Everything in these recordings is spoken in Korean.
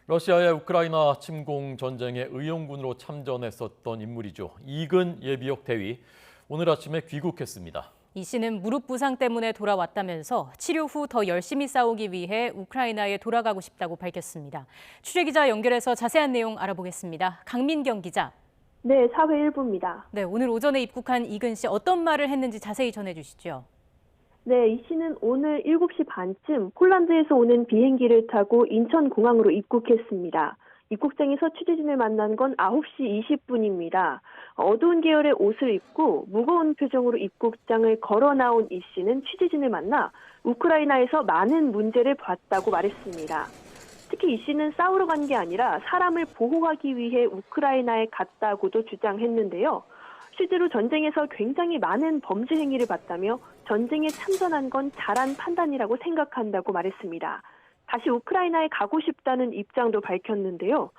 러시아의 우크라이나 침공 전쟁에 의용군으로 참전했었던 인물이죠. 이근 예비역 대위, 오늘 아침에 귀국했습니다. 이 씨는 무릎 부상 때문에 돌아왔다면서 치료 후 더 열심히 싸우기 위해 우크라이나에 돌아가고 싶다고 밝혔습니다. 취재기자 연결해서 자세한 내용 알아보겠습니다. 강민경 기자. 네, 사회 일부입니다. 네, 오늘 오전에 입국한 이근 씨 어떤 말을 했는지 자세히 전해주시죠. 네, 이 씨는 오늘 7시 반쯤 폴란드에서 오는 비행기를 타고 인천공항으로 입국했습니다. 입국장에서 취재진을 만난 건 9시 20분입니다. 어두운 계열의 옷을 입고 무거운 표정으로 입국장을 걸어 나온 이 씨는 취재진을 만나 우크라이나에서 많은 문제를 봤다고 말했습니다. 특히 이 씨는 싸우러 간 게 아니라 사람을 보호하기 위해 우크라이나에 갔다고도 주장했는데요. 실제로 전쟁에서 굉장히 많은 범죄 행위를 봤다며 전쟁에 참전한 건 잘한 판단이라고 생각한다고 말했습니다. 다시 우크라이나에 가고 싶다는 입장도 밝혔는데요.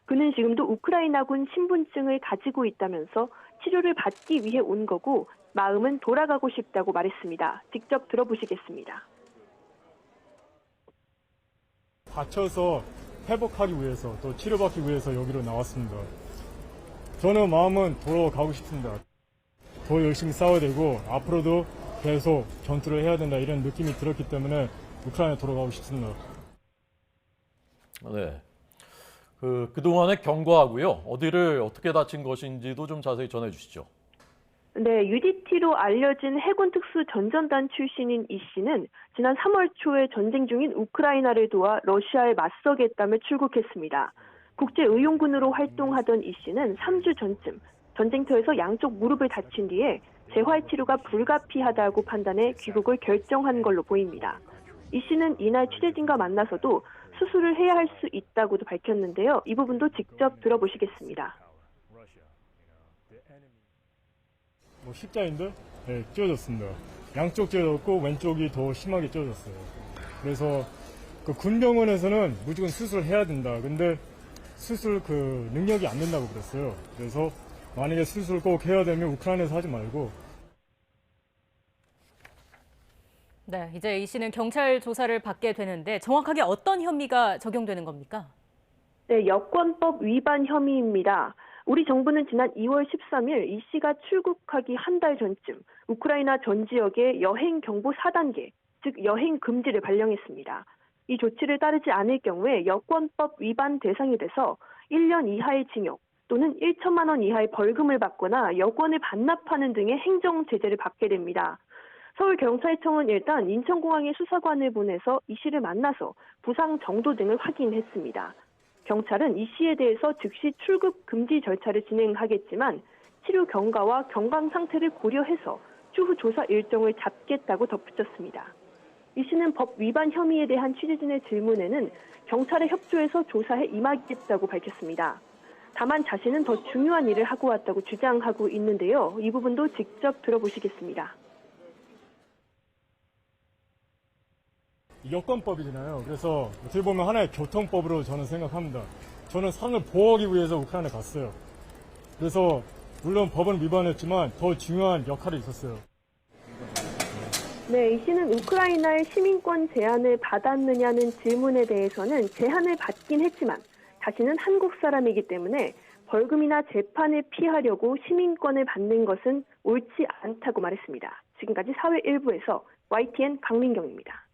그는 지금도 우크라이나군 신분증을 가지고 있다면서 치료를 받기 위해 온 거고 마음은 돌아가고 싶다고 말했습니다. 직접 들어보시겠습니다. 다쳐서 회복하기 위해서 또 치료받기 위해서 여기로 나왔습니다. 저는 마음은 돌아가고 싶습니다. 더 열심히 싸워야 되고 앞으로도 계속 전투를 해야 된다 이런 느낌이 들었기 때문에 우크라이나에 돌아가고 싶습니다. 네, 그동안의 경과하고요. 어디를 어떻게 다친 것인지도 좀 자세히 전해주시죠. 네, UDT로 알려진 해군 특수 전전단 출신인 이 씨는 지난 3월 초에 전쟁 중인 우크라이나를 도와 러시아에 맞서겠다며 출국했습니다. 국제의용군으로 활동하던 이 씨는 3주 전쯤 전쟁터에서 양쪽 무릎을 다친 뒤에 재활 치료가 불가피하다고 판단해 귀국을 결정한 걸로 보입니다. 이 씨는 이날 취재진과 만나서도 수술을 해야 할 수 있다고도 밝혔는데요. 이 부분도 직접 들어보시겠습니다. 십자인데 찢어졌습니다. 양쪽 찢어졌고 왼쪽이 더 심하게 찢어졌어요. 그래서 그 군병원에서는 무조건 수술을 해야 된다. 근데 수술 능력이 안 된다고 그랬어요. 그래서 만약에 수술 꼭 해야 되면 우크라이나에서 하지 말고. 네, 이제 이 씨는 경찰 조사를 받게 되는데 정확하게 어떤 혐의가 적용되는 겁니까? 네, 여권법 위반 혐의입니다. 우리 정부는 지난 2월 13일 이 씨가 출국하기 한 달 전쯤 우크라이나 전 지역에 여행 경보 4단계, 즉 여행 금지를 발령했습니다. 이 조치를 따르지 않을 경우에 여권법 위반 대상이 돼서 1년 이하의 징역 또는 1천만 원 이하의 벌금을 받거나 여권을 반납하는 등의 행정 제재를 받게 됩니다. 서울경찰청은 일단 인천공항에 수사관을 보내서 이 씨를 만나서 부상 정도 등을 확인했습니다. 경찰은 이 씨에 대해서 즉시 출국 금지 절차를 진행하겠지만 치료 경과와 경강 상태를 고려해서 추후 조사 일정을 잡겠다고 덧붙였습니다. 이 씨는 법 위반 혐의에 대한 취재진의 질문에는 경찰에 협조해서 조사에 임하겠다고 밝혔습니다. 다만 자신은 더 중요한 일을 하고 왔다고 주장하고 있는데요. 이 부분도 직접 들어보시겠습니다. 여권법이잖아요. 그래서 어떻게 보면 하나의 교통법으로 저는 생각합니다. 저는 사람을 보호하기 위해서 우크라이나에 갔어요. 그래서 물론 법은 위반했지만 더 중요한 역할이 있었어요. 네, 이 씨는 우크라이나의 시민권 제한을 받았느냐는 질문에 대해서는 제한을 받긴 했지만 자신은 한국 사람이기 때문에 벌금이나 재판을 피하려고 시민권을 받는 것은 옳지 않다고 말했습니다. 지금까지 사회 일부에서 YTN 강민경입니다.